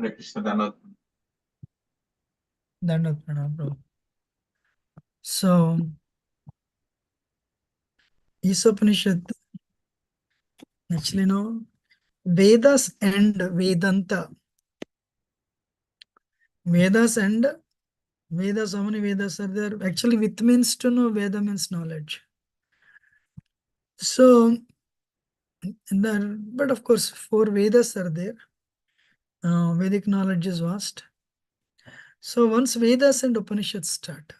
Hare Krishna, Dandavat. Dandavat Pranam, bro. So, Isopanisad, actually, no, Vedas and Vedanta. Vedas and Vedas, how many Vedas are there? Actually, Vit means to know, Veda means knowledge. So, but of course, 4 Vedas are there. Vedic knowledge is vast. So, once Vedas and Upanishads start,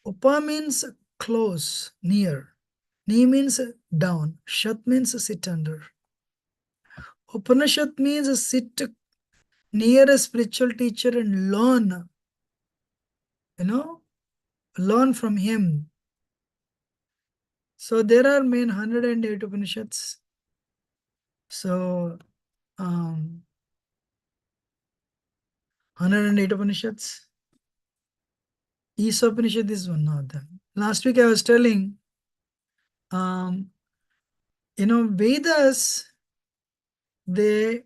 Upa means close, near. Ni means down. Shat means sit under. Upanishad means sit near a spiritual teacher and learn, learn from him. So there are main 108 Upanishads. So 108 Upanishads. Isopanishad is one of them. Last week I was telling, Vedas, they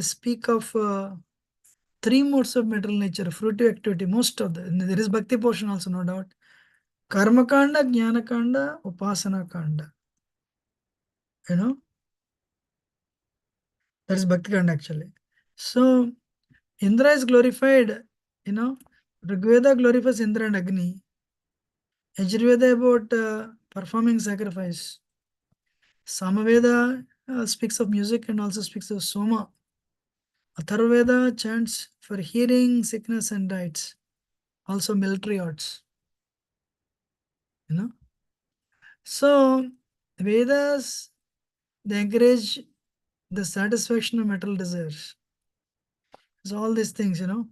speak of 3 modes of material nature, fruitive activity, most of them. There is Bhakti portion also, no doubt. Karma Kanda, Jnana Kanda, Upasana Kanda. That is Bhakti Kanda actually. So Indra is glorified, Rigveda glorifies Indra and Agni. Yajurveda about performing sacrifice. Samaveda speaks of music and also speaks of Soma. Atharvaveda chants for hearing, sickness, and diets. Also military arts. So Vedas, they encourage the satisfaction of material desires. So all these things, you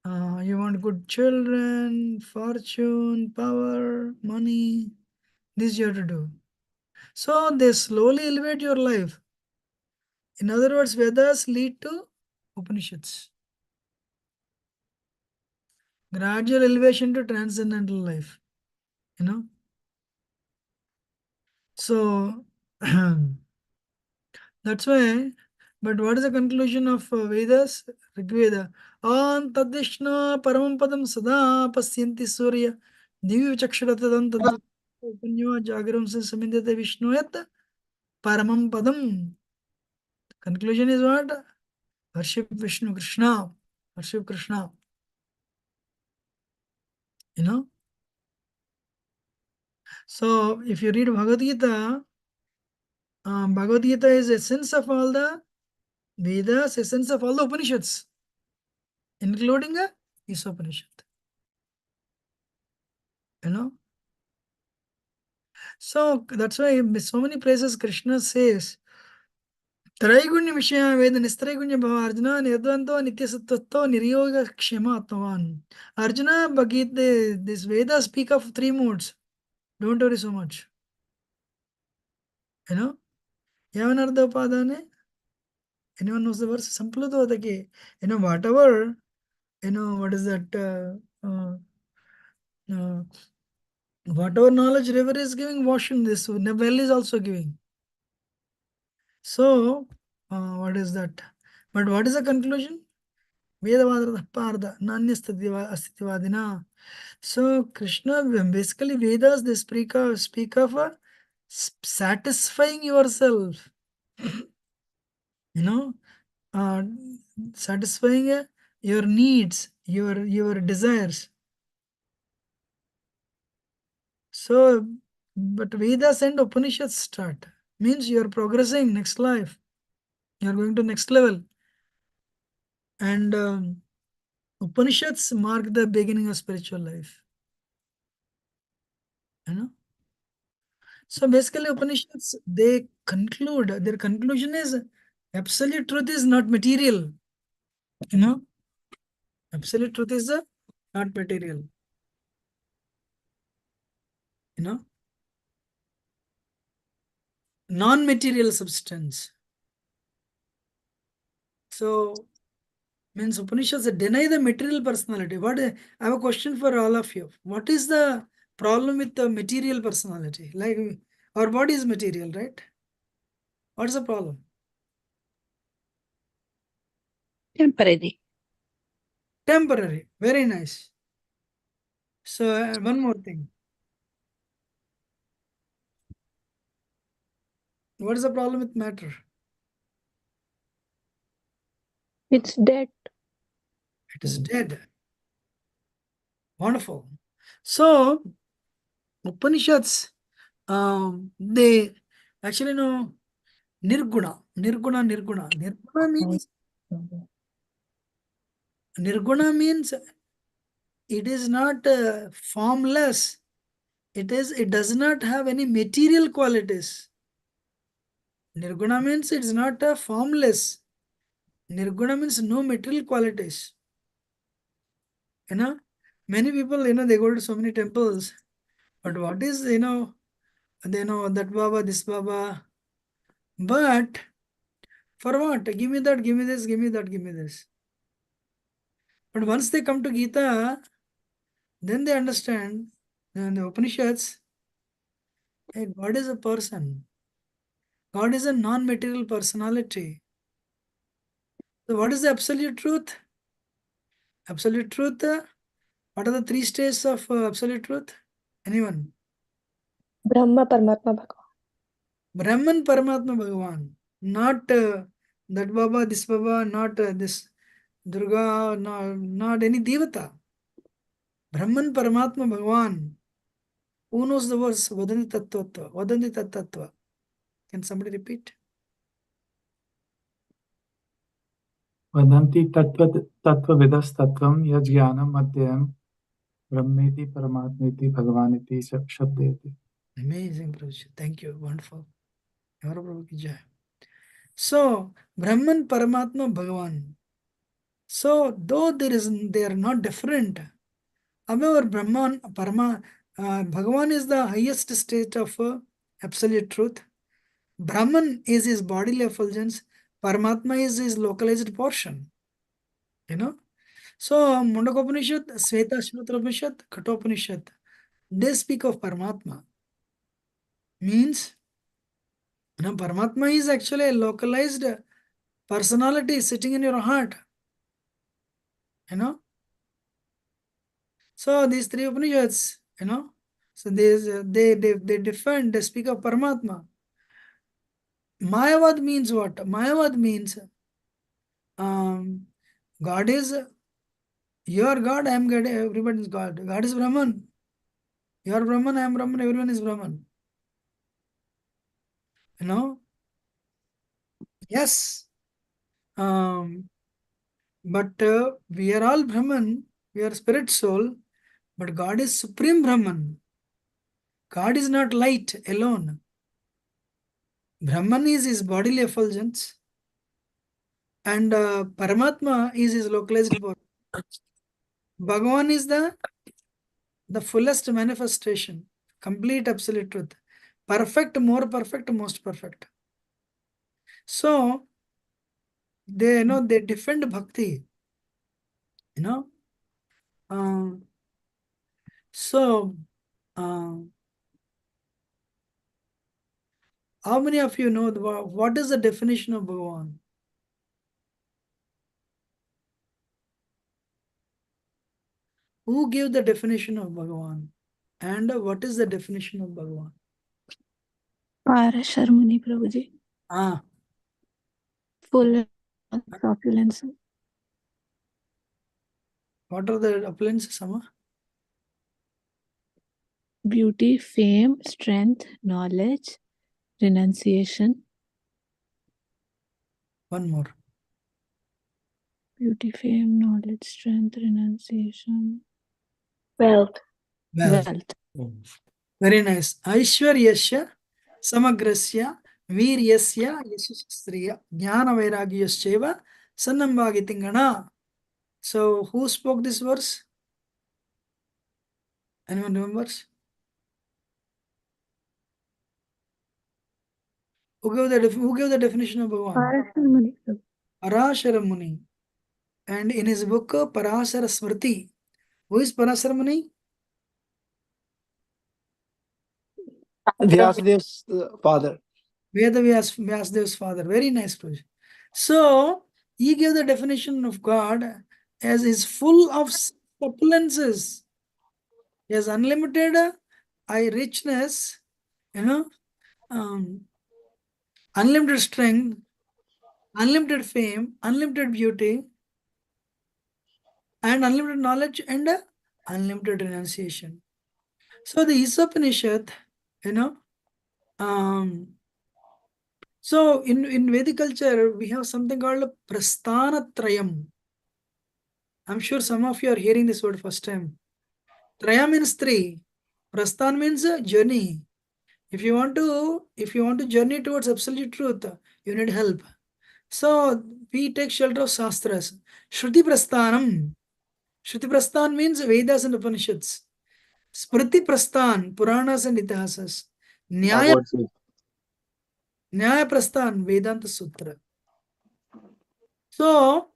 want good children, fortune, power, money. This you have to do. So they slowly elevate your life. In other words, Vedas lead to Upanishads. Gradual elevation to transcendental life. So that's why. But what is the conclusion of Vedas? Rigveda. An tadishna paramam padam sada pasyanti surya divya chakshratadam tad upanyo jagaram se samindate vishnuyat paramam padam. Conclusion is what? Worship Vishnu Krishna. Worship Krishna. You know. So if you read Bhagavad Gita, Bhagavad Gita is essence of all the Vedas, essence of all the Upanishads, including a Isopanishad. So that's why so many places Krishna says, Traigunya Vishya Veda Nistraigunya Bhava Arjuna Nirdvanto Nityasattvato Niryoga Kshema Atmavan. Arjuna, Bhagavad, this Vedas speak of 3 modes. Don't worry so much. Yavanartha Upadane. Anyone knows the verse? Sampluto Atake. Whatever, what is that? Whatever knowledge river is giving, washing this, well is also giving. So, what is that? But what is the conclusion? Vedavadra Parda, Nanyasthitivadina. So, Krishna, basically, Vedas, they speak of satisfying yourself. Uh, satisfying your needs, your desires. So, but Vedas and Upanishads start. Means you are progressing next life. You are going to next level. And Upanishads mark the beginning of spiritual life. So basically Upanishads, they conclude, their conclusion is absolute truth is not material. Absolute truth is not material. Non-material substance. So means Upanishads deny the material personality. I have a question for all of you. What is the problem with the material personality? Like our body is material, right? What is the problem? Temporary. Temporary. Very nice. So one more thing. What is the problem with matter? It's dead. It is dead. Wonderful. So Upanishads, they actually know Nirguna. Nirguna means it is not formless. It does not have any material qualities. Nirguna means it's not formless. Nirguna means no material qualities. Many people, they go to so many temples, but what is, they know that Baba, this Baba, but for what? Give me that, give me this, give me that, give me this. But once they come to Gita, then they understand, the Upanishads, hey, God is a person. God is a non-material personality. So what is the absolute truth? Absolute truth, what are the three stages of absolute truth? Anyone? Brahma, Paramatma, Bhagavan. Brahman, Paramatma, Bhagavan. Not that Baba, this Baba, not this Durga, not any Devata. Brahman, Paramatma, Bhagavan. Who knows the verse? Vadanti Tattva. Vadanti Tattva. Can somebody repeat? वदन्ति तत्त्वविदस्तत्त्वं यज्ञानं मध्यं ब्रह्मेति परमात्मेति भगवानिति शब्देति. Amazing, Prabhuji. Thank you. Wonderful. Yara Prabhu ki jai. So, Brahman, Paramatma, Bhagavan. So, though they are not different, however, Brahman, Bhagavan is the highest state of absolute truth. Brahman is his bodily effulgence. Paramatma is his localized portion. So, Mundakopanishad, Shvetashvatara Katopanishad, they speak of Paramatma. Means, Paramatma is actually a localized personality sitting in your heart. So these three Upanishads, so they defend, they speak of Paramatma. Mayavad means what? Mayavad means God is your God, I am God, everybody is God. God is Brahman. You are Brahman, I am Brahman, everyone is Brahman. Yes. But we are all Brahman, we are spirit soul, but God is supreme Brahman. God is not light alone. Brahman is his bodily effulgence, and Paramatma is his localized body. Bhagavan is the fullest manifestation, complete absolute truth, perfect, more perfect, most perfect. So they they defend bhakti. So how many of you know what is the definition of Bhagavan? Who gave the definition of Bhagavan? And what is the definition of Bhagavan? Parashar Muni Prabhuji. Full opulence. What are the opulences, Sama? Beauty, fame, strength, knowledge, renunciation. One more. Beauty, fame, knowledge, strength, renunciation. Wealth. Very nice. Aishwaryasya, Samagrasya, Viryasya, Yashasriya, Jnana Vairagyasya, Sannambhagitingana. So, who spoke this verse? Anyone remembers? Who gave the definition of Bhagavan? Parashar Muni. Parashara Muni. And in his book, Parashara Smriti. Who is Parashara Muni? Vyasadev's father. Vyasdev's father. Very nice. So, He gave the definition of God as is full of opulences. He has unlimited richness, unlimited strength, unlimited fame, unlimited beauty, and unlimited knowledge and unlimited renunciation. So the Isopanishad, so in Vedic culture, we have something called Prasthanatrayam. I'm sure some of you are hearing this word first time. Traya means three. Prasthan means journey. If you want to journey towards absolute truth, you need help. So we take shelter of Shastras. Shruti Prasthanam. Shruti Prasthan means Vedas and Upanishads. Smriti Prasthan, Puranas and Itihasas. Nyaya Prasthan, Vedanta Sutra. So,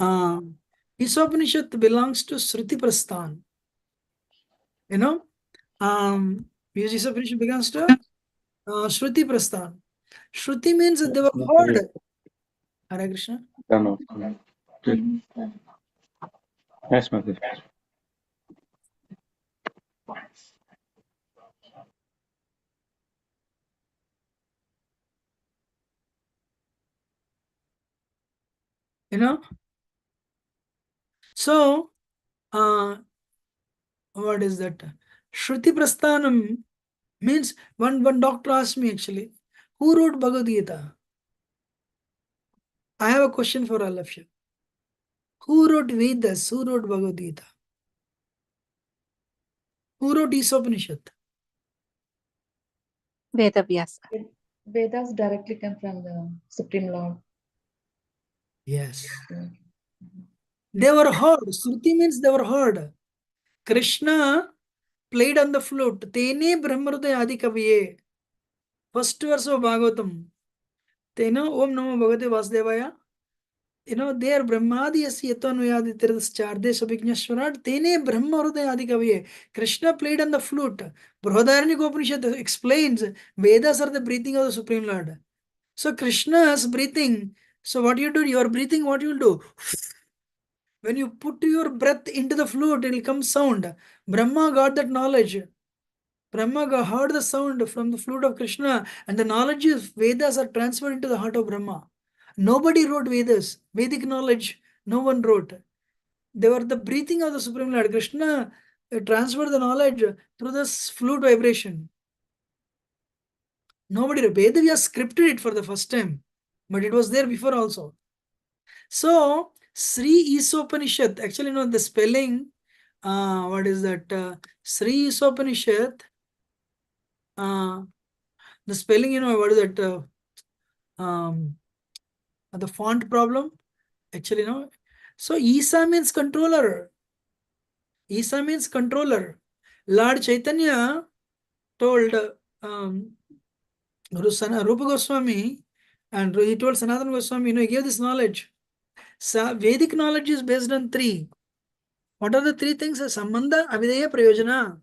Isopanishad belongs to Shruti Prasthan. Isopanishad belongs to Shruti Prasthan. Shruti means they were heard. Hare Krishna. Yes, Mother. So, what is that? Shruti Prasthanam means one doctor asked me actually, who wrote Bhagavad Gita? I have a question for all of you. Who wrote Vedas? Who wrote Bhagavad Gita? Who wrote Isopanishad? Vedavyasa. Vedas directly come from the Supreme Lord. Yes. They were heard. Shruti means they were heard. Krishna played on the flute. Tene Brahmarudaya Adi Kaviye. First verse of Bhagavatam. Tena Om Namo Bhagavate Vasudevaya. There Brahmadi Yasi Yatanuyadi Tirdascharde Sabhignashwarat. Tene Brahmarudaya Adi Kaviye. Krishna played on the flute. Brihadaranyaka Upanishad explains Vedas are the breathing of the Supreme Lord. So Krishna's breathing. So what you do, your breathing, what you will do? When you put your breath into the flute, it will come sound. Brahma got that knowledge. Brahma heard the sound from the flute of Krishna, and the knowledge of Vedas are transferred into the heart of Brahma. Nobody wrote Vedas. Vedic knowledge, no one wrote. They were the breathing of the Supreme Lord. Krishna transferred the knowledge through this flute vibration. Nobody wrote. Vedavyas scripted it for the first time, but it was there before also. So, Sri Isopanishad, actually, the spelling, what is that? Sri Isopanishad, the spelling, what is that? The font problem, actually, So, Isa means controller. Isa means controller. Lord Chaitanya told Rupa Goswami, and he told Sanatana Goswami, he gave this knowledge. Vedic knowledge is based on three. What are the three things? Sambandha, Avideya, Prayojana.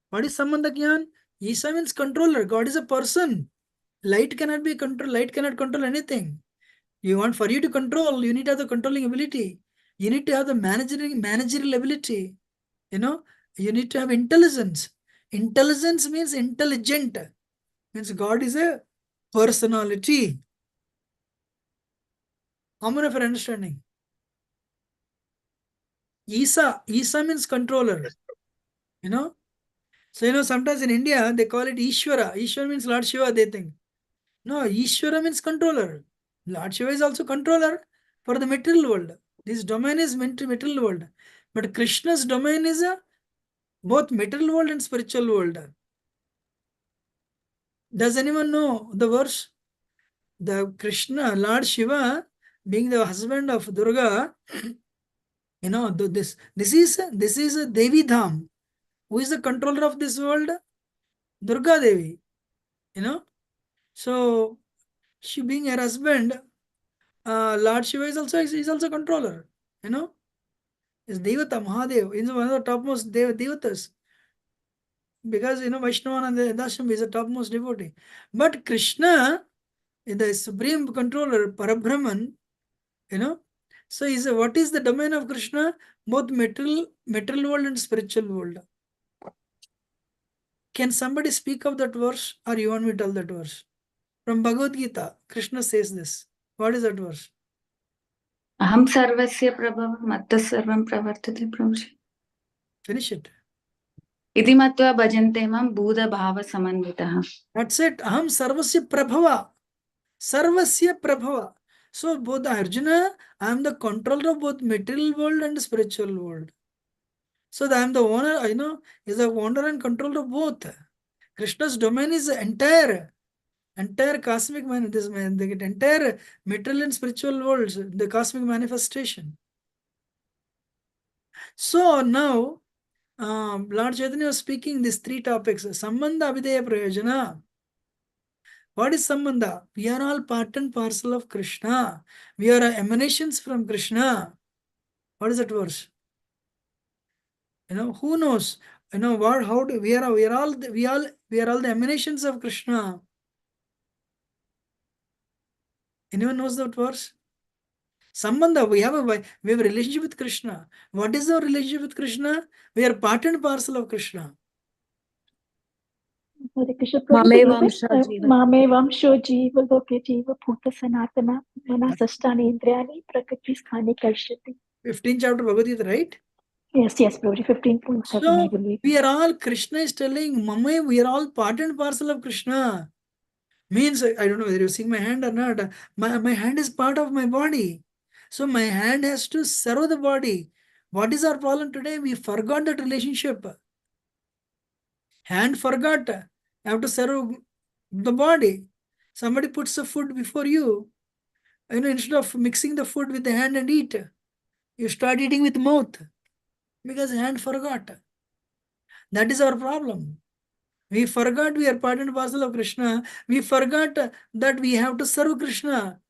What is Sambandha Gyan? Isa means controller. God is a person. Light cannot be controlled. Light cannot control anything. For you to control, you need to have the controlling ability. You need to have the managerial ability. You need to have intelligence. Intelligence means intelligent. Means God is a personality. How many of you are understanding? Isa means controller. So, sometimes in India, they call it Ishvara. Ishvara means Lord Shiva, they think. No, Ishvara means controller. Lord Shiva is also controller for the material world. This domain is material world. But Krishna's domain is both material world and spiritual world. Does anyone know the verse? The Krishna, Lord Shiva, being the husband of Durga, this is Devi Dham. Who is the controller of this world? Durga Devi. So she being her husband, Lord Shiva is also controller. Is Devata Mahadev. Is one of the topmost Devatas. Because Vaishnava and Dasham is the topmost devotee. But Krishna, the supreme controller, Parabrahman, so what is the domain of Krishna? Both material world and spiritual world. Can somebody speak of that verse, or you want me to tell that verse? From Bhagavad Gita, Krishna says this. What is that verse? Aham sarvasya prabhava matta sarvam pravartate prabhuji. Finish it. Iti matva bhajante mam buddha bhava samanvitaha. That's it. Aham sarvasya prabhava. Sarvasya prabhava. So both Arjuna, I am the controller of both material world and spiritual world. So I am the owner, is the owner and controller of both. Krishna's domain is entire cosmic the entire material and spiritual worlds, the cosmic manifestation. So now, Lord Chaitanya was speaking these three topics: Sambandha, Abhideya, Prayojana. What is Sambandha? We are all part and parcel of Krishna. We are emanations from Krishna. What is that verse? Who knows? What? How do we are all the emanations of Krishna? Anyone knows that verse? Sambandha, we have a relationship with Krishna. What is our relationship with Krishna? We are part and parcel of Krishna. Hare Krishna Mame Prabhu, Vamsha Jiva. Mame Vamsho Jiva Loke Jiva Bhuta Sanatana Manasasthani Indriyani Prakriti Sthani Karshati. 15th chapter Bhagavad Gita, right? Yes, Prabhuji, 15.7, I So believe. we are all, Krishna is telling, Mama, we are all part and parcel of Krishna. Means, I don't know whether you're seeing my hand or not. My hand is part of my body. So my hand has to serve the body. What is our problem today? We forgot that relationship. Hand forgot. You have to serve the body. Somebody puts the food before you. Instead of mixing the food with the hand and eat, you start eating with mouth because hand forgot. That is our problem. We forgot we are part and parcel of Krishna. We forgot that we have to serve Krishna,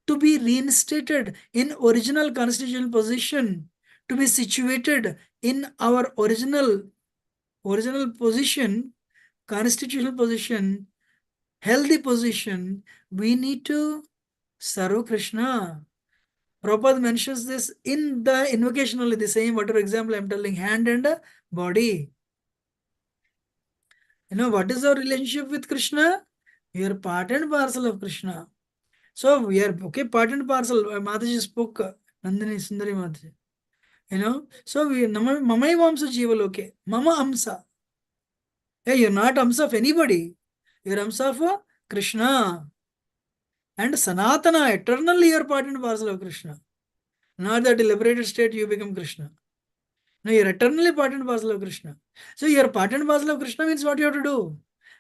to be reinstated in original constitutional position, to be situated in our original position, constitutional position, healthy position. We need to serve Krishna. Prabhupada mentions this in the invocation only, the same whatever example I'm telling, hand and body. What is our relationship with Krishna? We are part and parcel of Krishna. So we are, part and parcel. Mataji spoke, Nandini Sundari Mataji. So we, Mamai Vamsa Jiva Loke, Mama Amsa. Hey, you're not Amsa of anybody. You're Amsa of Krishna. And Sanatana, eternally you're part and parcel of Krishna. Not that in liberated state you become Krishna. No, you're eternally part and parcel of Krishna. So you're part and parcel of Krishna means what you have to do?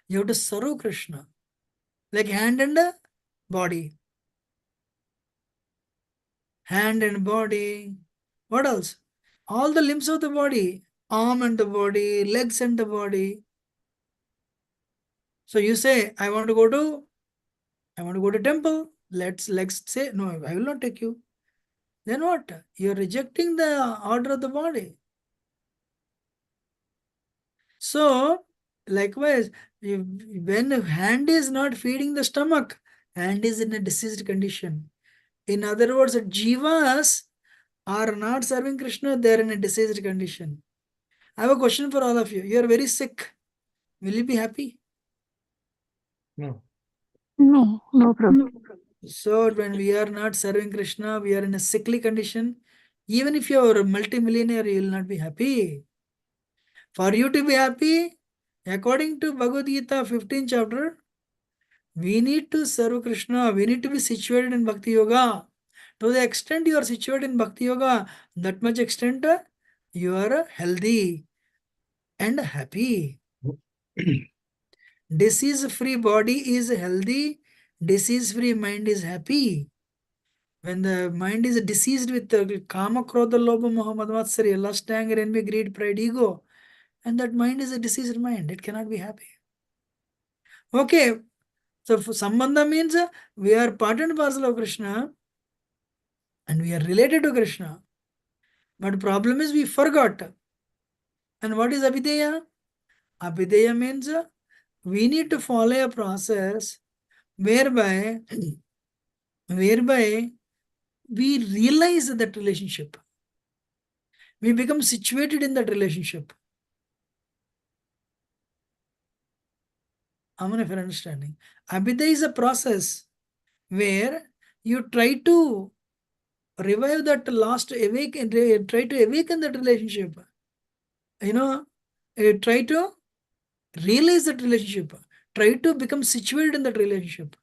You have to serve Krishna. Like hand and body. Hand and body. What else? All the limbs of the body. Arm and the body, legs and the body. So you say, I want to go to temple. Let's say, no, I will not take you. Then what? You're rejecting the order of the body. So, likewise, when hand is not feeding the stomach, hand is in a diseased condition. In other words, jivas are not serving Krishna, they are in a diseased condition. I have a question for all of you. You are very sick. Will you be happy? No. No, Prabhu. So when we are not serving Krishna, we are in a sickly condition. Even if you are a multimillionaire, you will not be happy. For you to be happy, according to Bhagavad Gita 15th chapter, we need to serve Krishna. We need to be situated in Bhakti Yoga. To the extent you are situated in Bhakti Yoga, that much extent you are healthy and happy. Disease-free body is healthy. Disease-free mind is happy. When the mind is diseased with kama, krodha, lobha, moha, mad, matsarya, lust, anger, envy, greed, pride, ego, and that mind is a diseased mind, it cannot be happy. Okay, so sambandha means we are part and parcel of Krishna and we are related to Krishna. But problem is we forgot. And what is abhideya? Abhideya means we need to follow a process whereby we realize that relationship. We become situated in that relationship. Aman, if you're understanding. Abhidha is a process where you try to revive that lost awaken, try to awaken that relationship. Try to realize that relationship. Try to become situated in that relationship.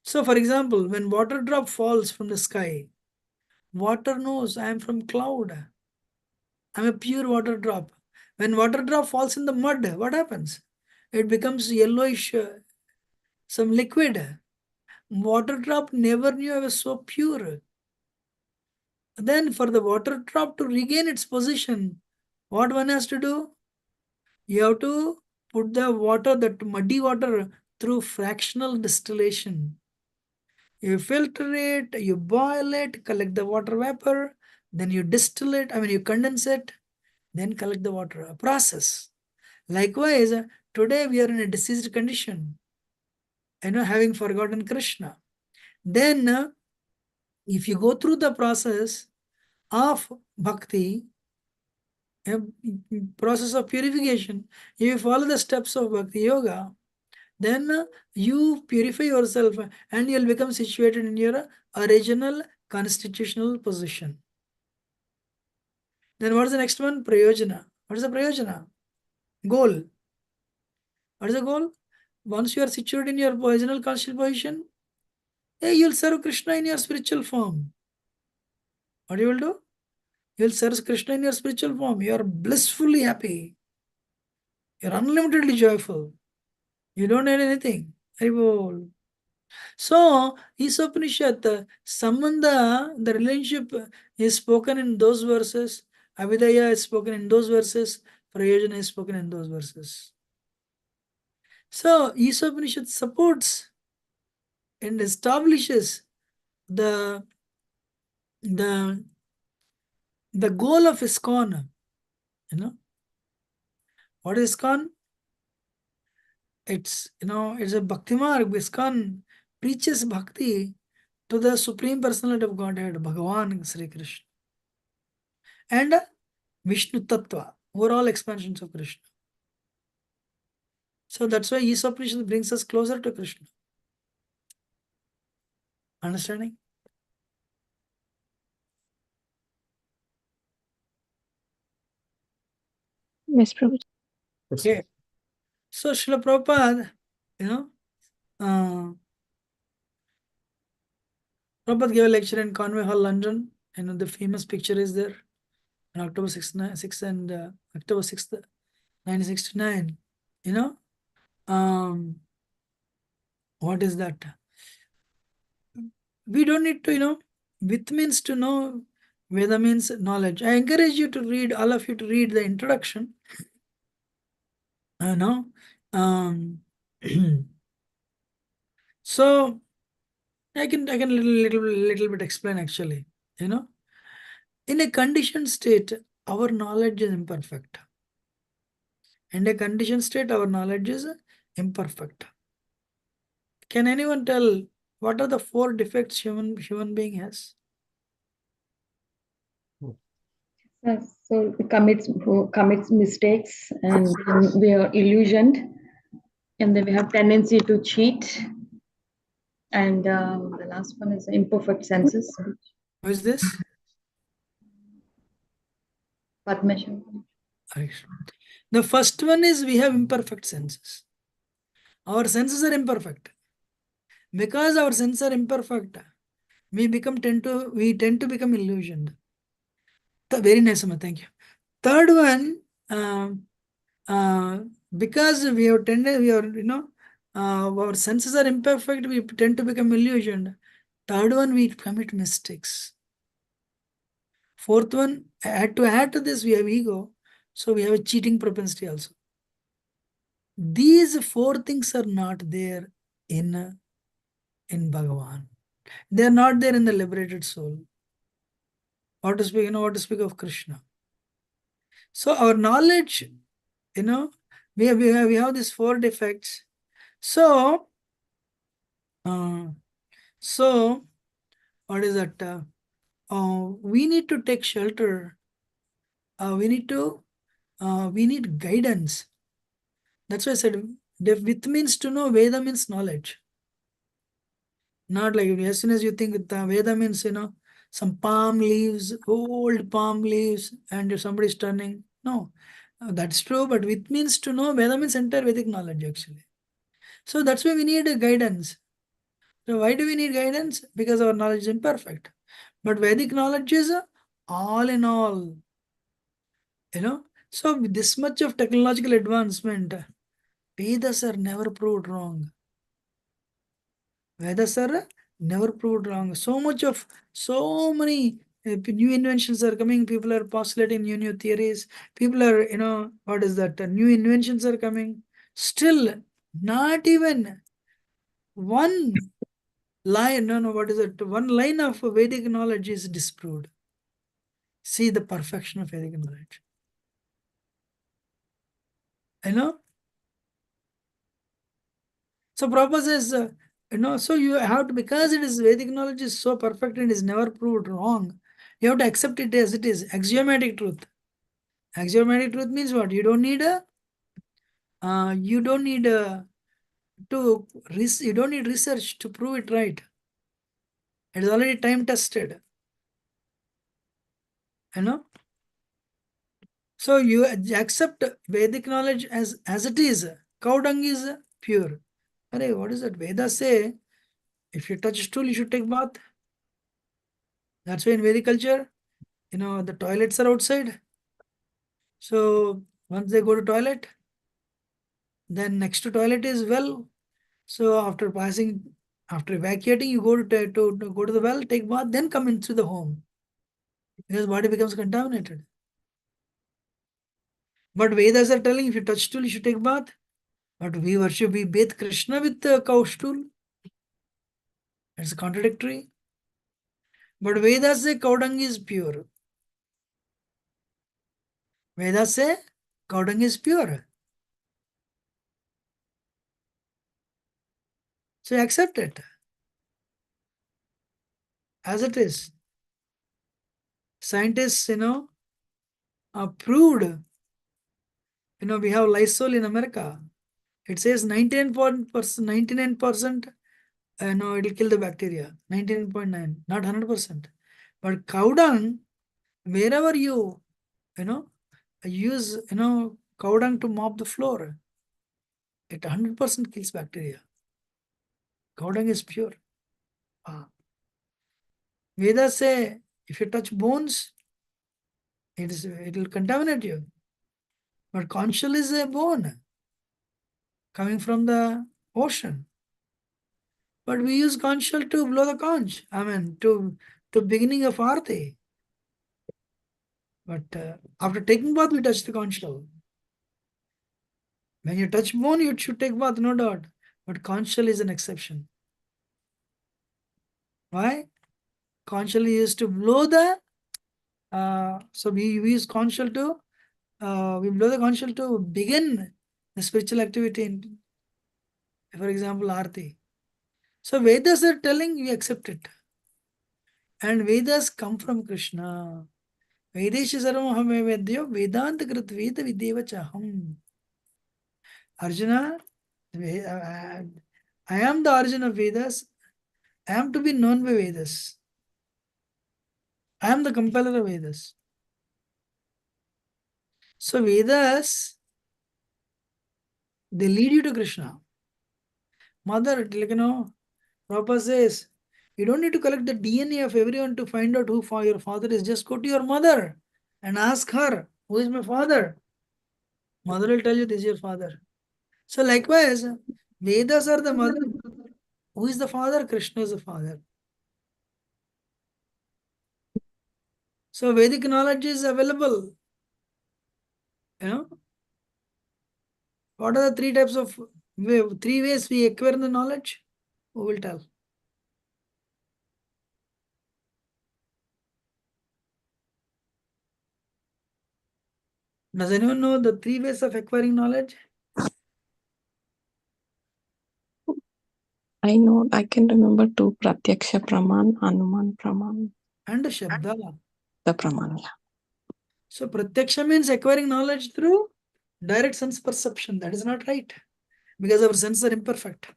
So, for example, when water drop falls from the sky, water knows I am from cloud. I am a pure water drop. When water drop falls in the mud, what happens? It becomes yellowish, some liquid. Water drop never knew I was so pure. Then for the water drop to regain its position, what one has to do? You have to put the water, that muddy water, through fractional distillation. You filter it, you boil it, collect the water vapor, then you distill it, you condense it, then collect the water. A process. Likewise, today we are in a diseased condition, having forgotten Krishna. Then, if you go through the process of bhakti, process of purification, if you follow the steps of bhakti yoga, then you purify yourself and you'll become situated in your original constitutional position. Then what is the next one? Prayojana. What is the prayojana? Goal. What is the goal? Once you are situated in your original constitutional position, you'll serve Krishna in your spiritual form. What you will do? You'll serve Krishna in your spiritual form. You are blissfully happy. You're unlimitedly joyful. You don't need anything. Haribol. So, Isopanisad, Sambandha, the relationship is spoken in those verses. Abhidaya is spoken in those verses. Prayojana is spoken in those verses. So, Isopanisad supports and establishes the goal of ISKCON. What is ISKCON? It's a Bhakti Marg. ISKCON preaches bhakti to the Supreme Personality of Godhead, Bhagavan Sri Krishna, and Vishnu Tattva, overall expansions of Krishna. So that's why Isopanisad brings us closer to Krishna. Understanding? Yes, Prabhuji. Okay. So Srila Prabhupada, Prabhupada gave a lecture in Conway Hall, London. The famous picture is there on October 6th, October 6th, 1969. What is that? We don't need to, with means to know, Veda means knowledge. I encourage you to read, all of you to read the introduction. So I can little bit explain actually. In a conditioned state, our knowledge is imperfect. In a conditioned state, our knowledge is imperfect. Can anyone tell what are the 4 defects human being has? So who commits mistakes, and then we are illusioned, and then we have tendency to cheat, and the last one is imperfect senses. Who is this? Padmasha. The first one is we have imperfect senses. Our senses are imperfect. Because our senses are imperfect, we tend to become illusioned. Very nice, Amma, thank you. Third one, because we have our senses are imperfect, we tend to become illusioned. Third one, we commit mistakes. Fourth one, to add to this, we have ego. So we have a cheating propensity also. These 4 things are not there in Bhagavan. They are not there in the liberated soul. What to speak of Krishna. So our knowledge, we have these 4 defects. So, so what is that? We need to take shelter. We need guidance. That's why I said with means to know, Veda means knowledge. Not like as soon as you think Veda means, some palm leaves, old palm leaves, and if somebody's turning. No, that's true, but with means to know, Veda means entire Vedic knowledge actually. So that's why we need a guidance. So why do we need guidance? Because our knowledge is imperfect. But Vedic knowledge is all in all. So with this much of technological advancement, Vedas are never proved wrong. Vedas are never proved wrong. So many new inventions are coming. People are postulating new theories. People are, what is that? New inventions are coming. Still, not even one line, what is it? One line of Vedic knowledge is disproved. See the perfection of Vedic knowledge. So Prabhupada says, so you have to, because it is Vedic knowledge is so perfect and is never proved wrong, you have to accept it as it is, axiomatic truth. Axiomatic truth means what? You don't need you don't need research to prove it right. It is already time tested. So you accept Vedic knowledge as it is. Cow dung is pure. What is that? Vedas say, if you touch stool, you should take bath. That's why in Vedic culture, the toilets are outside. So once they go to toilet, then next to toilet is well. So after evacuating, you go to go to the well, take bath, then come into the home, because body becomes contaminated. But Vedas are telling, if you touch stool, you should take bath. But we bathe Krishna with the cow stool. It's contradictory. But Vedas say cow dung is pure. Vedas say cow dung is pure. So accept it as it is. Scientists, proved. We have Lysol in America. It says 99%, it'll kill the bacteria. 99.9, not 100%. But cow dung, wherever you use, cow dung to mop the floor, it 100% kills bacteria. Cow dung is pure. Vedas say, if you touch bones, it will contaminate you. But conch shell is a bone coming from the ocean. But we use conch shell to blow the conch. To beginning of Aarti. But after taking bath, we touch the conch shell. When you touch bone, you should take bath, no doubt. But conch shell is an exception. Why? Conch shell is used to blow the. So we use conch shell to. We blow the conch shell to begin the spiritual activity. For example, Aarti. So Vedas are telling we accept it. And Vedas come from Krishna. Vedesh sarvahame vedyo vedanta krit veda vidyeva chaham. Arjuna, I am the origin of Vedas. I am to be known by Vedas. I am the compiler of Vedas. So Vedas, they lead you to Krishna. Mother, Prabhupada says, you don't need to collect the DNA of everyone to find out who your father is. Just go to your mother and ask her, who is my father? Mother will tell you this is your father. So likewise, Vedas are the mother. Who is the father? Krishna is the father. So Vedic knowledge is available. What are the three ways we acquire the knowledge? Who will tell? Does anyone know the three ways of acquiring knowledge? I know, I can remember two, Pratyaksha Praman, Anuman Praman, and Shabda. the Praman. Yeah. So Pratyaksha means acquiring knowledge through direct sense perception. That is not right, because our senses are imperfect.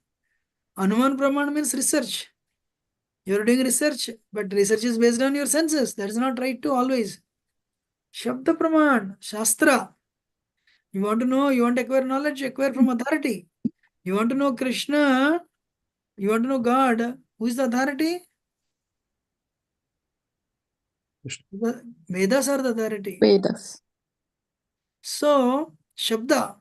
Anuman Praman means research. You are doing research, but research is based on your senses. That is not right too always. Shabda Praman, Shastra. You want to know, you want to acquire knowledge, acquire from authority. You want to know Krishna, you want to know God, who is the authority? The Vedas are the authority. Vedas. So, Shabda,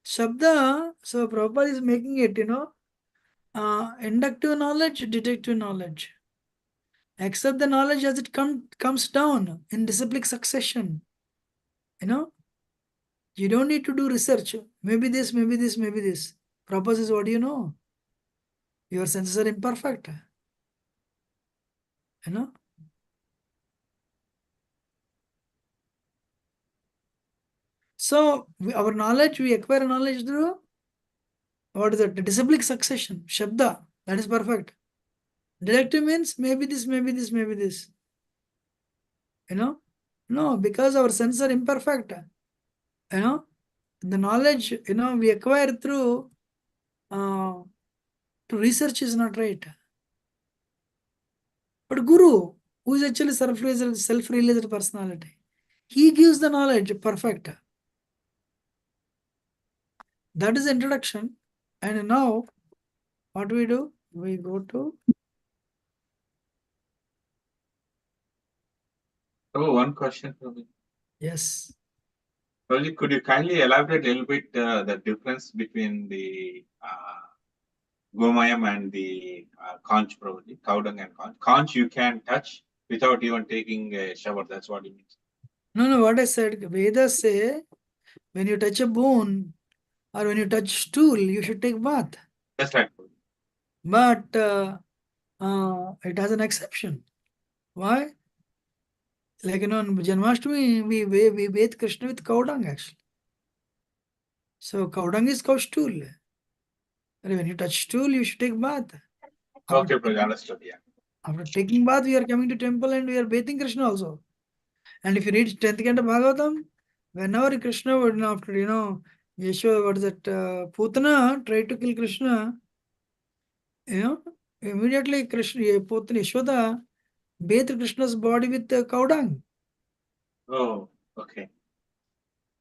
Shabda, so Prabhupada is making it, inductive knowledge, deductive knowledge. Accept the knowledge as it comes down in disciplic succession. You don't need to do research. Maybe this, maybe this, maybe this. Prabhupada says, what do you know? Your senses are imperfect. So, our knowledge, we acquire knowledge through, what is it? Disciplic succession. Shabda. That is perfect. Deductive means maybe this, maybe this, maybe this. No, because our senses are imperfect. The knowledge, we acquire through to research is not right. But Guru, who is actually self-realized personality, he gives the knowledge perfect. That is the introduction. And now, what do? We go to. Oh, one question for me. Yes. Prabhuji, could you kindly elaborate a little bit the difference between the Gomayam and the conch, Prabhuji, cow dung and conch? Conch you can touch without even taking a shower. That's what it means. No, what I said, Vedas say, when you touch a bone or when you touch stool, you should take bath. That's right, Prabhuji. But it has an exception. Why? Like, on Janmashtami, we bathe Krishna with cow dung, actually. So, cow dung is cow stool. And when you touch stool, you should take bath. Okay, Prabhuji, understood, yeah. After taking bath, we are coming to temple and we are bathing Krishna also. And if you read 10th canto Bhagavatam, whenever Krishna would, after, Yeshua, what is that, Putana tried to kill Krishna, immediately Putana Yeshoda bathed Krishna's body with cow dung. Oh, okay.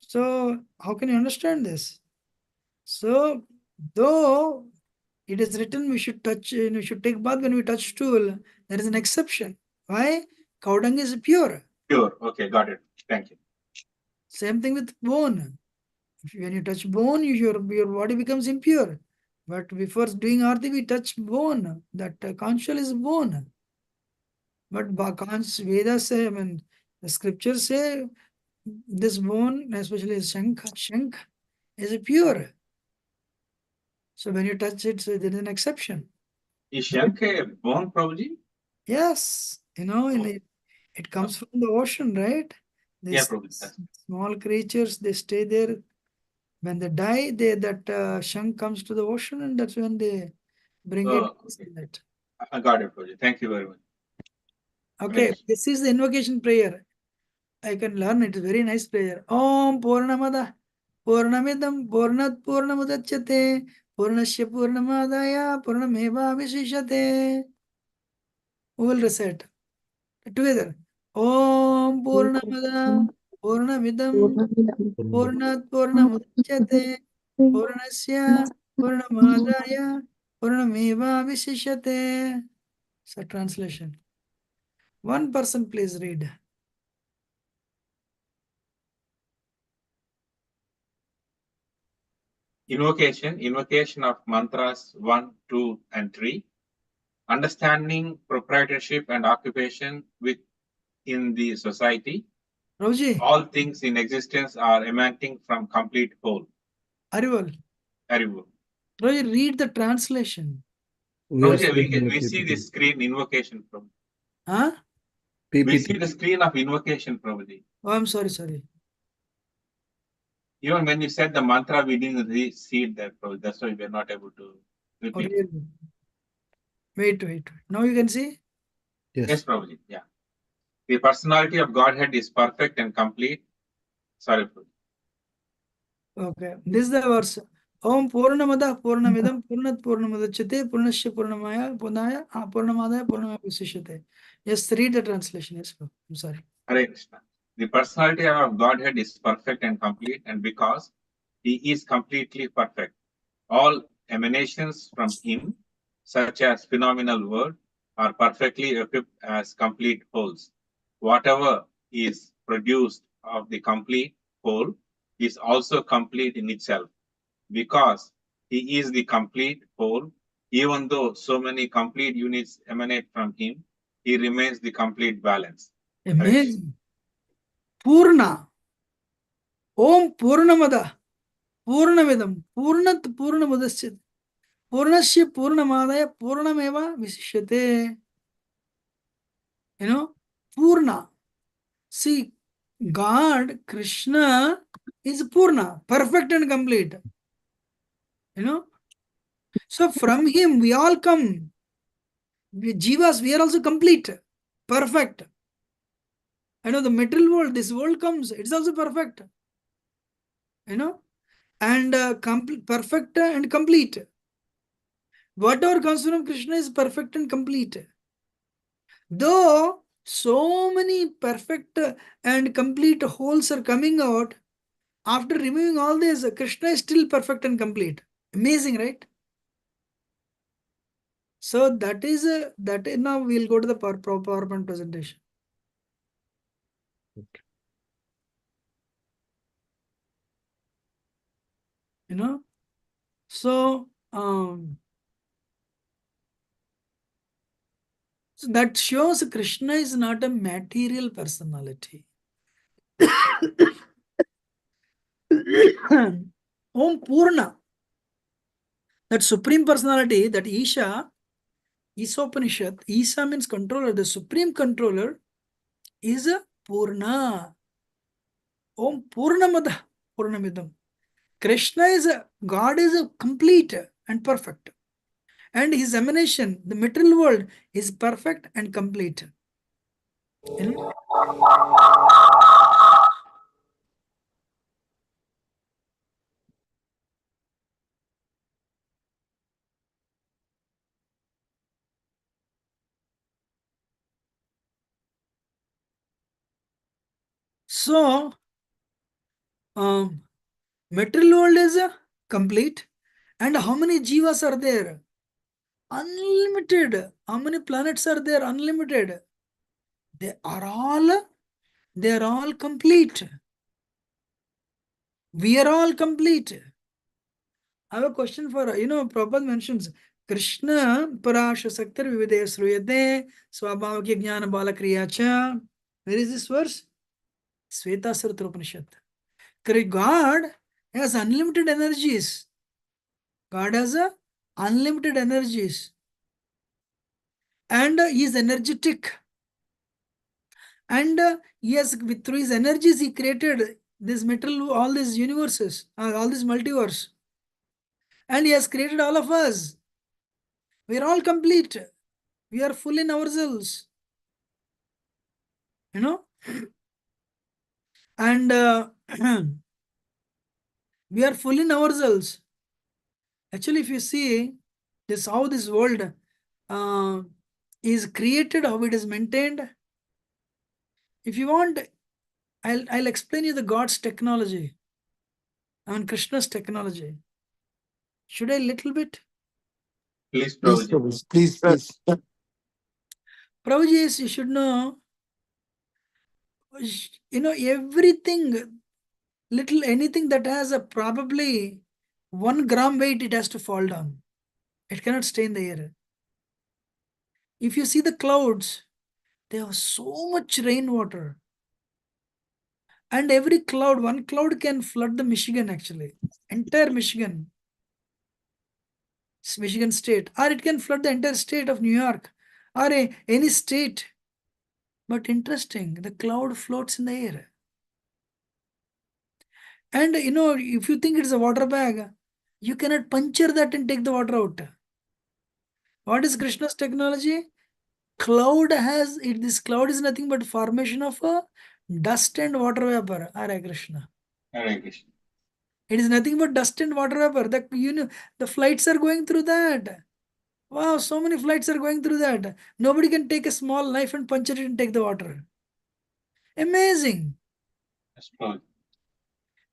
So, how can you understand this? So, though it is written we should touch, we should take bath when we touch stool, there is an exception. Why? Cow dung is pure. Pure. Okay, got it. Thank you. Same thing with bone. When you touch bone, your body becomes impure. But before doing arti, we touch bone. That conch shell is bone. But Vedas say, the scriptures say this bone, especially shank is pure. So when you touch it, so there is an exception. Is shank a bone, Prabhuji? Yes, it comes from the ocean, right? Yeah, These Prabhuji. small creatures, they stay there. When they die, that shank comes to the ocean, and that's when they bring it. Okay. I got it, Prabhuji. Thank you very much. Okay, this is the invocation prayer. I can learn it. Very nice prayer. Om Purnamada Purnamidam Purnat Purnamudachyate Purnasya Purnamadaya Purnameva Visishate. We will recite together. Om Purnamada Purnamidam Purnat Purnamudachyate Purnasya Purnamadaya Purnameva Visishate. So translation. One person please read. Invocation of mantras 1, 2, and 3. Understanding proprietorship and occupation within the society. Rauji. All things in existence are emanating from complete whole. Arival. Arival. Rauji, read the translation. Prabhuji, we see the screen invocation from. Huh? We see the screen of invocation, Prabhuji. Oh, I'm sorry. Even when you said the mantra, we didn't see it there, Prabhuji. That's why we are not able to. Oh, Repeat. really? Wait. Now you can see? Yes, Prabhuji. Yeah. The personality of Godhead is perfect and complete. Sorry, Prabhuji. Okay. This is the verse. Om Purnamada Purnamidam Purnat Purnamadachate Purnasya Purnamaya Punaya Purnamadaya Purnamaya Visishyate. Yes, read the translation. Yes, I'm sorry. Hare Krishna. The personality of Godhead is perfect and complete, and because He is completely perfect, all emanations from Him, such as phenomenal world, are perfectly equipped as complete wholes. Whatever is produced of the complete whole is also complete in itself. Because He is the complete whole, even though so many complete units emanate from Him, He remains the complete balance. Hare Krishna. Amazing. Purna. Om Purnamada Purnamidam Purnat Purnamadasya Purnasya Purnamadaya Purnameva Visishyate. You know, Purna. See, God, Krishna is Purna, perfect and complete. You know, so from Him we all come. We, Jivas, we are also complete, perfect. You know, the material world, this world comes, it's also perfect. You know, and perfect and complete. Whatever comes from Krishna is perfect and complete. Though so many perfect and complete wholes are coming out, after removing all this, Krishna is still perfect and complete. Amazing, right? So that is now we'll go to the PowerPoint presentation. Okay. You know, so so that shows Krishna is not a material personality. Om Purna, that supreme personality, that Isha, Isopanisad, Isha means controller, the supreme controller is a Purna. Om Purnamada Purnamidam. Krishna is a God, is a complete and perfect. And his emanation, the material world, is perfect and complete. You know? So, material world is complete. And how many jivas are there? Unlimited. How many planets are there? Unlimited. They are all complete. We are all complete. I have a question for, Prabhupada mentions Krishna Parasha Saktar Vividaya Sruyate Swabhavaki Jnana Balakriya Cha. Where is this verse? Svetasratra Upanishad. God has unlimited energies. God has unlimited energies. And he is energetic. And he has, through his energies, he created this metal, all these universes, all this multiverse. And he has created all of us. We are all complete. We are full in ourselves. You know? And we are full in ourselves. Actually, if you see this, how this world is created, how it is maintained. If you want, I'll explain you the God's technology. Krishna's technology. Should I little bit? Please, Please, Prabhuji. Prabhu, please. Prabhuji, you should know, everything, anything that has a probably 1 gram weight, it has to fall down. It cannot stay in the air. If you see the clouds, they have so much rainwater. And every cloud, 1 cloud can flood the Michigan actually. Entire Michigan state. Or it can flood the entire state of New York. Or any state. But interesting, the cloud floats in the air. And if you think it's a water bag, you cannot puncture that and take the water out. What is Krishna's technology? Cloud has it. This cloud is nothing but formation of a dust and water vapor. Hare Krishna. Hare Krishna. It is nothing but dust and water vapor. The flights are going through that. Wow, so many flights are going through that. Nobody can take a small knife and punch it and take the water. Amazing. Yes, Prabhuji.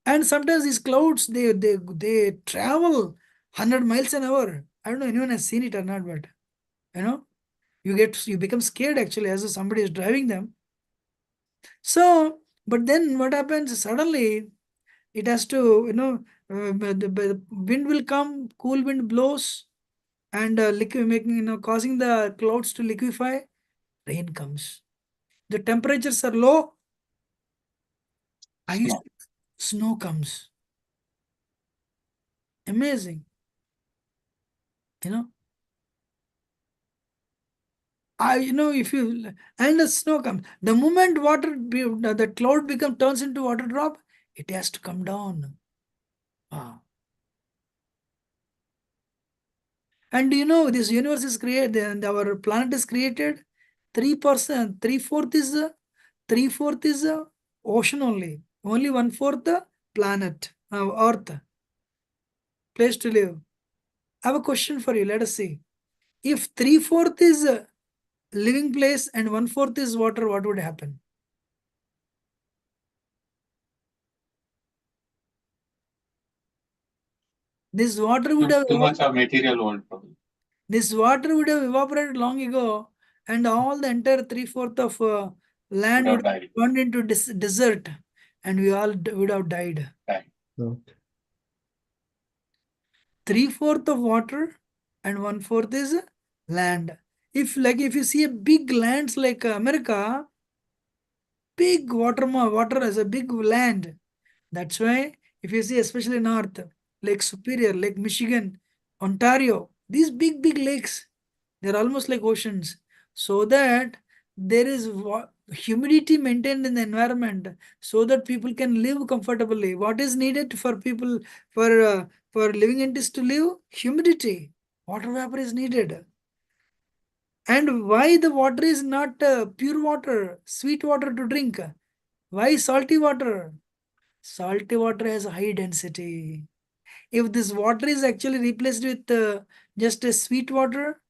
And sometimes these clouds, they travel 100 miles an hour. I don't know anyone has seen it or not, but you become scared actually as if somebody is driving them. So, but then what happens? Suddenly, it has to, the wind will come, cool wind blows, and causing the clouds to liquefy. Rain comes. The temperatures are low. Snow. Snow comes. Amazing. If you and the snow comes, the moment the cloud turns into water drop, it has to come down. And this universe is created, and our planet is created. 3%, 3/4 is ocean only. Only 1/4 planet, Earth, place to live. I have a question for you. Let us see. If 3/4 is a living place and 1/4 is water, what would happen? This water would have Too much of material world, Prabhuji. This water would have evaporated long ago, and all the entire 3/4 of land would have turned into desert, and we all would have died. Right. 3/4 of water and 1/4 is land. If you see a big lands like America, big water is a big land. That's why if you see especially north, Lake Superior, Lake Michigan, Ontario, these big lakes, they're almost like oceans. So that there is humidity maintained in the environment so that people can live comfortably. What is needed for people, for living entities to live? Humidity. Water vapor is needed. And why the water is not pure water, sweet water to drink? Why salty water? Salty water has high density. If this water is actually replaced with just a sweet water,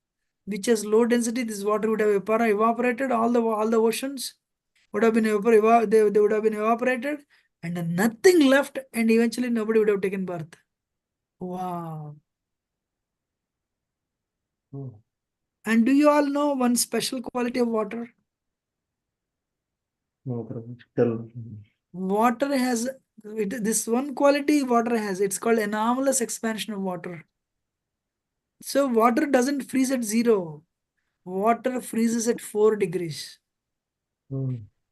which has low density, this water would have evaporated. All the oceans would have been they would have been evaporated, and nothing left, and eventually nobody would have taken birth. Wow. And do you all know one special quality of water? No, Prabhu. Tell. Water has this one quality water has. It's called anomalous expansion of water. So water doesn't freeze at 0. Water freezes at 4 degrees.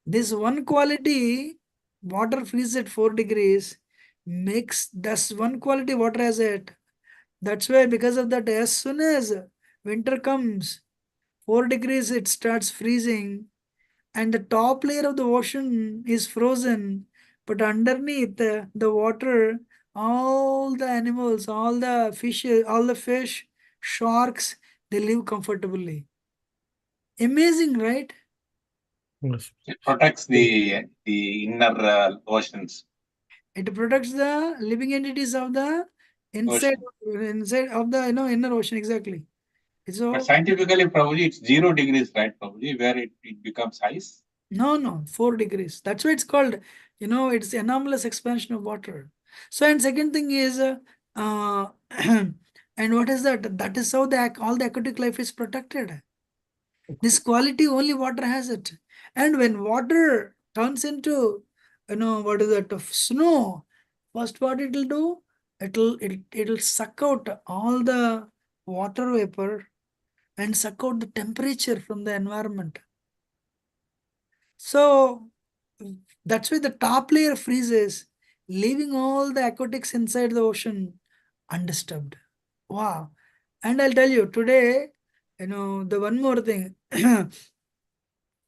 This one quality, water freezes at 4 degrees, that's one quality water has it. That's why because of that, as soon as winter comes, 4 degrees it starts freezing, and the top layer of the ocean is frozen, but underneath the water, all the animals, all the fish, sharks, they live comfortably. Amazing, right? Yes. It protects the inner oceans. It protects the living entities of the inside of the inner ocean, exactly. So, but scientifically, Prabhuji, it's 0 degrees, right, Prabhuji, where it becomes ice? No, 4 degrees. That's why it's called, it's anomalous expansion of water. So, and second thing is, and what is that? That is how all the aquatic life is protected. This quality only water has it. And when water turns into, what is that, of snow, first what it will do, it'll suck out all the water vapor and suck out the temperature from the environment. So that's why the top layer freezes, leaving all the aquatics inside the ocean undisturbed. Wow. And I'll tell you today, the one more thing.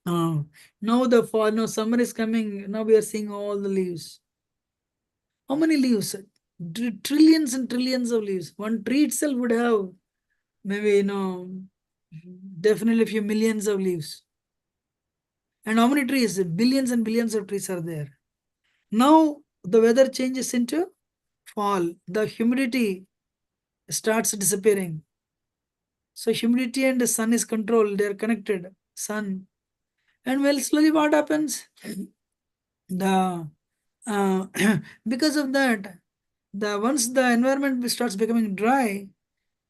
Now the fall, no summer is coming. Now we are seeing all the leaves. How many leaves? Trillions and trillions of leaves. One tree itself would have maybe, definitely a few millions of leaves. And how many trees? Billions and billions of trees are there. Now the weather changes into fall. The humidity starts disappearing. So humidity and the sun is controlled. They are connected. Sun. And well, slowly what happens? The because of that, once the environment starts becoming dry,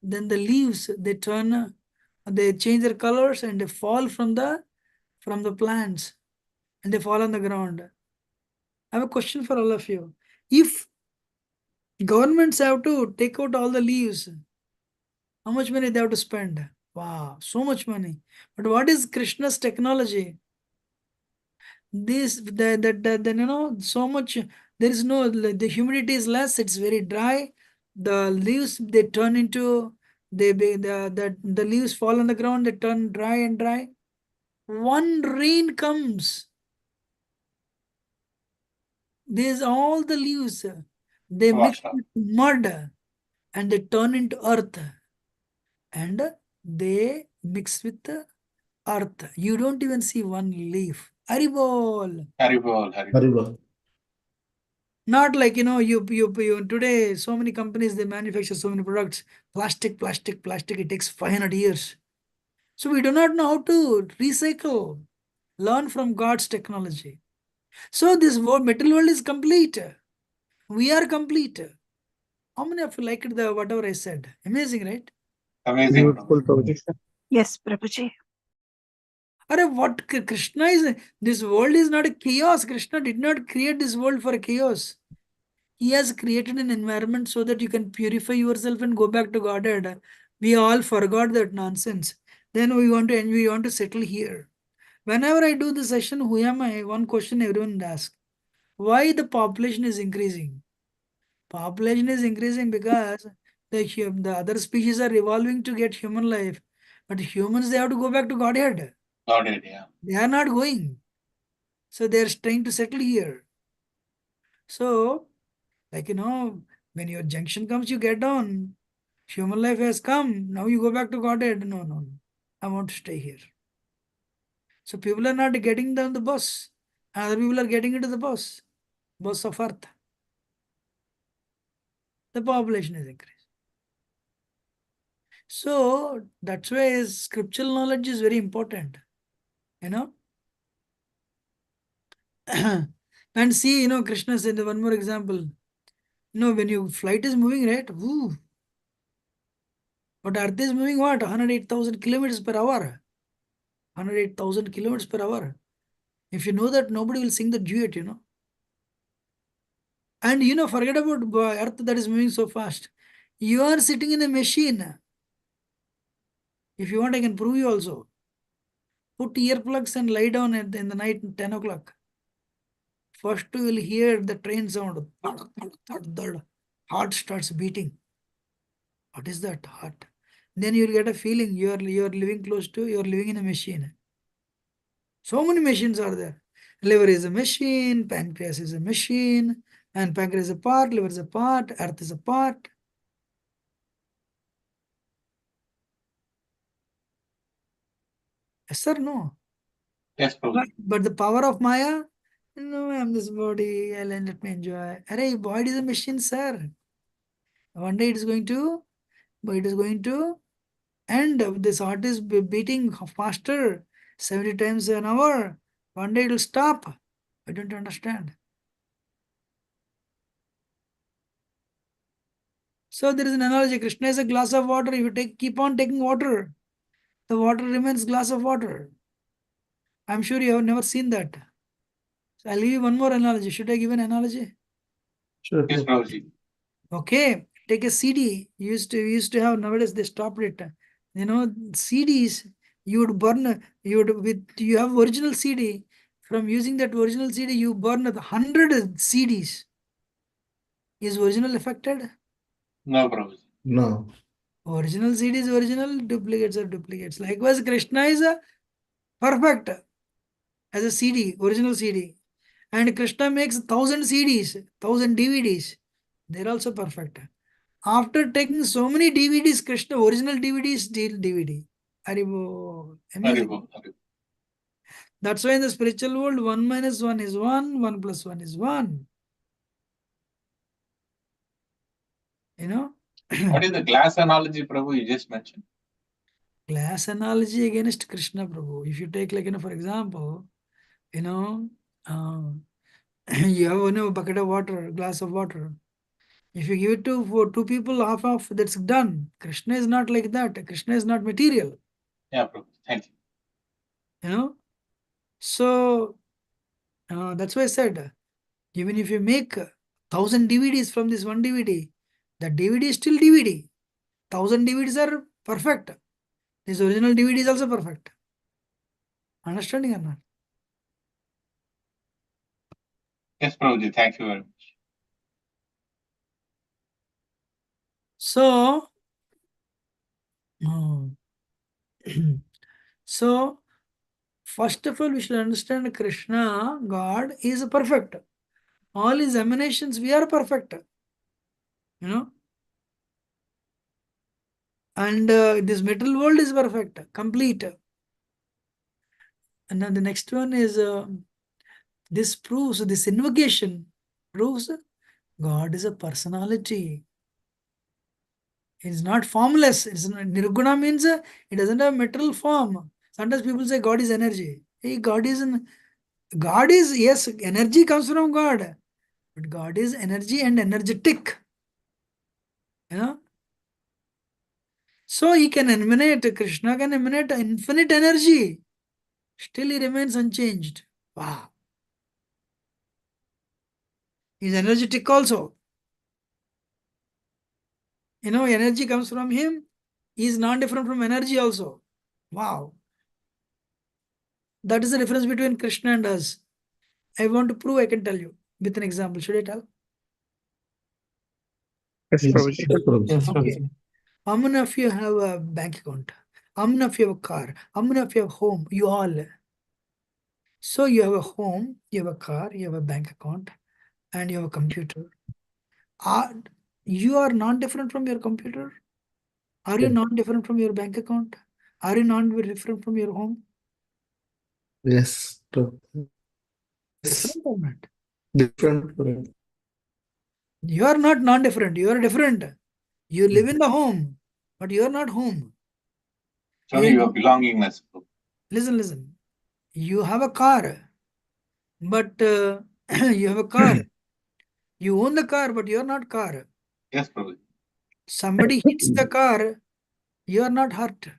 then the leaves they change their colors and they fall from the plants and they fall on the ground. I have a question for all of you. If governments have to take out all the leaves, how much money they have to spend? Wow, so much money. But what is Krishna's technology? Then so much, there is no, the humidity is less, it's very dry. The leaves they turn into the leaves fall on the ground, they turn dry and dry. One rain comes, there's all the leaves, they mix with mud and they turn into earth and they mix with the earth. You don't even see one leaf. Haribol. Haribol, Haribol. Haribol. Not like, you today, so many companies, they manufacture so many products. Plastic, it takes 500 years. So we do not know how to recycle, learn from God's technology. So this metal world is complete. We are complete. How many of you liked whatever I said? Amazing, right? Amazing. Beautiful, Prabhuji. Yes, Prabhuji. What Krishna is, this world is not a chaos. Krishna did not create this world for a chaos. He has created an environment so that you can purify yourself and go back to Godhead. We all forgot that nonsense. Then we want to settle here. Whenever I do the session, who am I? One question everyone asks. Why the population is increasing? Population is increasing because the other species are evolving to get human life. But humans, they have to go back to Godhead. Godhead, yeah. They are not going. So they are trying to settle here. So, when your junction comes, you get on. Human life has come. Now you go back to Godhead. No. I want to stay here. So people are not getting down the bus. Other people are getting into the bus of earth. The population is increasing. So that's why scriptural knowledge is very important. And see, Krishna said one more example. When your flight is moving, right? Woo. But earth is moving what? 108,000 kilometers per hour. 108,000 kilometers per hour. If you know that, nobody will sing the duet, And forget about earth that is moving so fast. You are sitting in a machine. If you want, I can prove you also. Put earplugs and lie down in the night 10 o'clock. First you will hear the train sound. Thud, thud, thud, thud. Heart starts beating. What is that heart? Then you will get a feeling you are living in a machine. So many machines are there. Liver is a machine, pancreas is a machine, and pancreas is a part, liver is a part, earth is a part. Yes or no? Yes, Prabhuji. But the power of Maya, no, I'm this body, let me enjoy. Array, body is a machine, sir. One day it is going to, and this heart is beating faster, 70 times an hour. One day it will stop. I don't understand. So there is an analogy. Krishna is a glass of water. If you keep on taking water, the water remains glass of water. I'm sure you have never seen that. So I'll give you one more analogy. Should I give an analogy? Sure. Yes, Prabhuji. Okay, take a CD. You used to have, nowadays they stopped it. CDs, you have original CD. From using that original CD, you burn 100 CDs. Is original affected? No, Prabhuji. No. Original CD is original, duplicates are duplicates. Likewise, Krishna is a perfect as a CD, original CD. And Krishna makes 1,000 CDs, 1,000 DVDs. They're also perfect. After taking so many DVDs, Krishna, original DVD is still DVD. Haribo. Amazing. Haribo, Haribo. That's why in the spiritual world, 1 minus 1 is 1, 1 plus 1 is 1. You know? What is the glass analogy, Prabhu, you just mentioned? Glass analogy against Krishna, Prabhu. If you take, like, for example, you have a bucket of water, glass of water. If you give it to for two people, half, that's done. Krishna is not like that. Krishna is not material. Yeah, Prabhu. Thank you. So that's why I said, even if you make 1,000 DVDs from this one DVD, that DVD is still DVD. 1,000 DVDs are perfect. This original DVD is also perfect. Understanding or not? Yes, Prabhuji. Thank you very much. So, so first of all, we should understand Krishna, God, is perfect. All his emanations, we are perfect. And this material world is perfect, complete. And then the next one is this invocation proves God is a personality. It's not formless. Nirguna means it doesn't have material form. Sometimes people say God is energy. Hey, God is, yes, energy comes from God. But God is energy and energetic. So he can emanate, Krishna can emanate infinite energy. Still he remains unchanged. Wow. He's energetic also. Energy comes from him. He is non-different from energy also. Wow. That is the difference between Krishna and us. I want to prove, I can tell you with an example. Should I tell? Yes, Prabhuji. Yes, Okay. How many of you have a bank account? How many of you have a car? How many of you have home? You all. So you have a home, you have a car, you have a bank account, and you have a computer. You are not different from your computer? Are you not different from your bank account? Are you not different from your home? Yes. Different or not? Different. You are not non-different. You are different. You live in the home, but you are not home. Show your belongingness. Listen. You have a car, but you have a car. You own the car, but you are not car. Yes, Prabhu. Somebody hits the car, you are not hurt.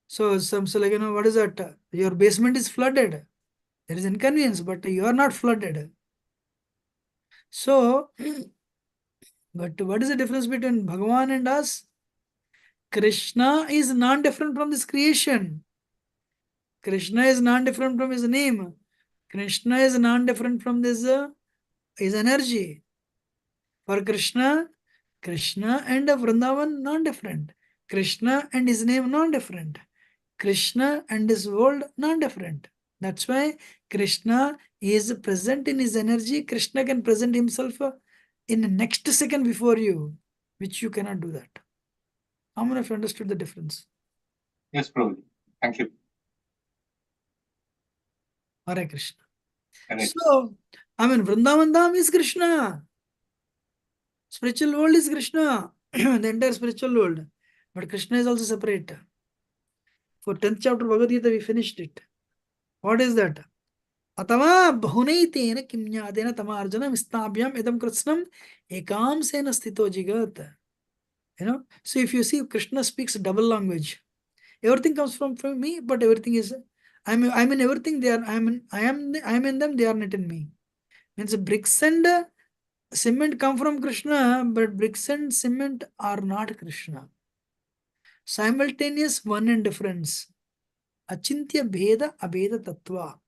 So like, what is that? Your basement is flooded. There is inconvenience, but you are not flooded. So, but what is the difference between Bhagavan and us? Krishna is non-different from this creation. Krishna is non-different from his name. Krishna is non-different from this his energy. For Krishna and Vrindavan non-different. Krishna and his name non-different. Krishna and his world non-different. That's why Krishna is present in his energy. Krishna can present himself in the next second before you, which you cannot do that. How many of you understood the difference? Yes, Prabhu. Thank you. Hare Krishna. Correct. So, Vrindavan Dham is Krishna. Spiritual world is Krishna. The entire spiritual world. But Krishna is also separate. For 10th chapter Bhagavad Gita, we finished it. What is that? Atava bahunaitina kimnyadena tamarjana mistabhyam idam krishnam ekamsena sthito jigat. So if you see, Krishna speaks double language. Everything comes from me, but everything is I'm in everything. They are I am in them. They are not in me. Means bricks and cement come from Krishna, but bricks and cement are not Krishna. Simultaneous one and difference. Achintya bheda abheda tattva.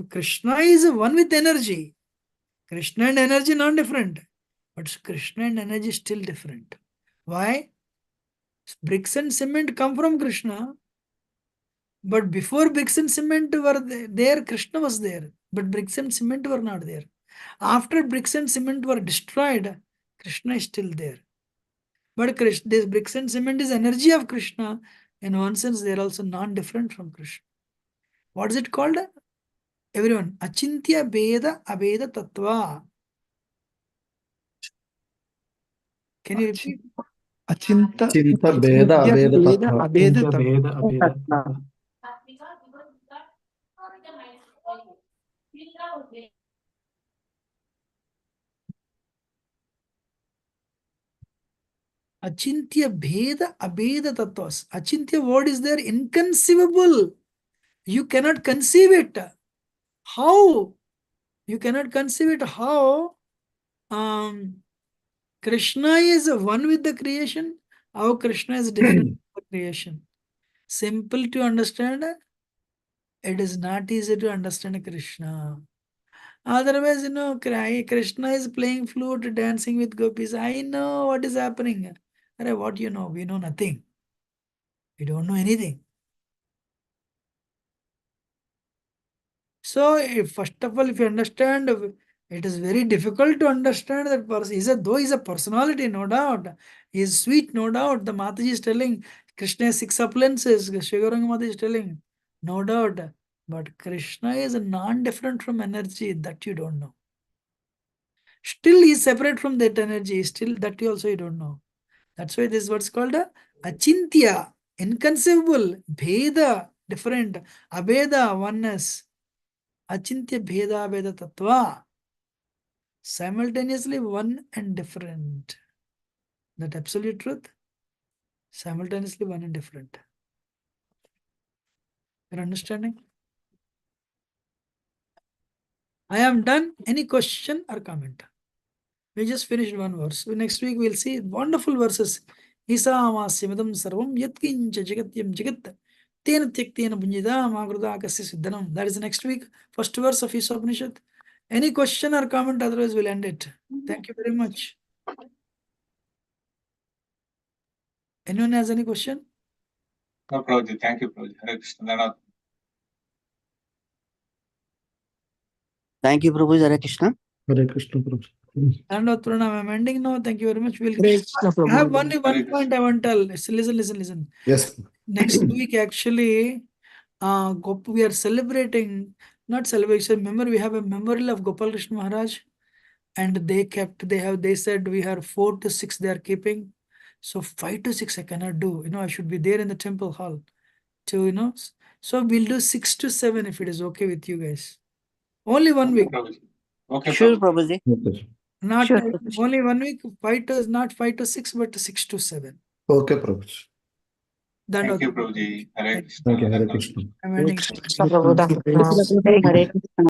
Krishna is one with energy. Krishna and energy not different. But Krishna and energy still different. Why? Bricks and cement come from Krishna. But before bricks and cement were there, Krishna was there. But bricks and cement were not there. After bricks and cement were destroyed, Krishna is still there. But Krishna, this bricks and cement is energy of Krishna. In one sense, they are also non-different from Krishna. What is it called? Everyone, achintya beda abeda tattva. Can you repeat? Chinta Beda Abeda Tattva. Achintya beda abeda tattvas. Achintya word is there, inconceivable. You cannot conceive it. How? You cannot conceive it. How? Krishna is one with the creation. How Krishna is different from the creation. Simple to understand. It is not easy to understand Krishna. Otherwise, Krishna is playing flute, dancing with gopis. I know what is happening. What you know? We know nothing. We don't know anything. So, first of all, if you understand, it is very difficult to understand that person. Though he is a personality, no doubt. He is sweet, no doubt. The Mataji is telling, Krishna has 6 appliances. Shigaranga Mataji is telling, no doubt. But Krishna is non-different from energy, that you don't know. Still, he is separate from that energy. Still, that you also you don't know. That's why this word is called achintya, inconceivable, bheda, different, abeda, oneness. Achintya bheda abeda tattva. Simultaneously one and different. That absolute truth. Simultaneously one and different. Your understanding? I am done. Any question or comment? We just finished one verse. So next week we'll see wonderful verses. Isamasyamadam sarvam yatkincha jagatyam jagat tena tyaktena bunjidam agruda akasya siddhanam. That is next week. First verse of Isopanisad. Any question or comment? Otherwise we'll end it. Thank you very much. Anyone has any question? No, Prabhuji. Thank you, Prabhuji. Hare Krishna. Thank you, Prabhuji. Hare Krishna. Hare Krishna Prabhu. And I'm ending now. Thank you very much. We'll Prabhu. have only one point I want to tell. Listen. Yes. Next week, actually, we are celebrating, not celebration, remember we have a memorial of Gopal Krishna Maharaj, and they said we have 4 to 6 they are keeping. So 5 to 6 I cannot do. I should be there in the temple hall to, so we'll do 6 to 7 if it is okay with you guys. Only 1 week. Okay, Sure, Prabhuji. Prabhuji. Not Sure. only 1 week, not 5 to 6, but 6 to 7. Okay, Prabhu. Thank you, Prabhuji. Hare Krishna. Thank you. Hare Krishna. I'm ending. Prabhu, Hare Krishna.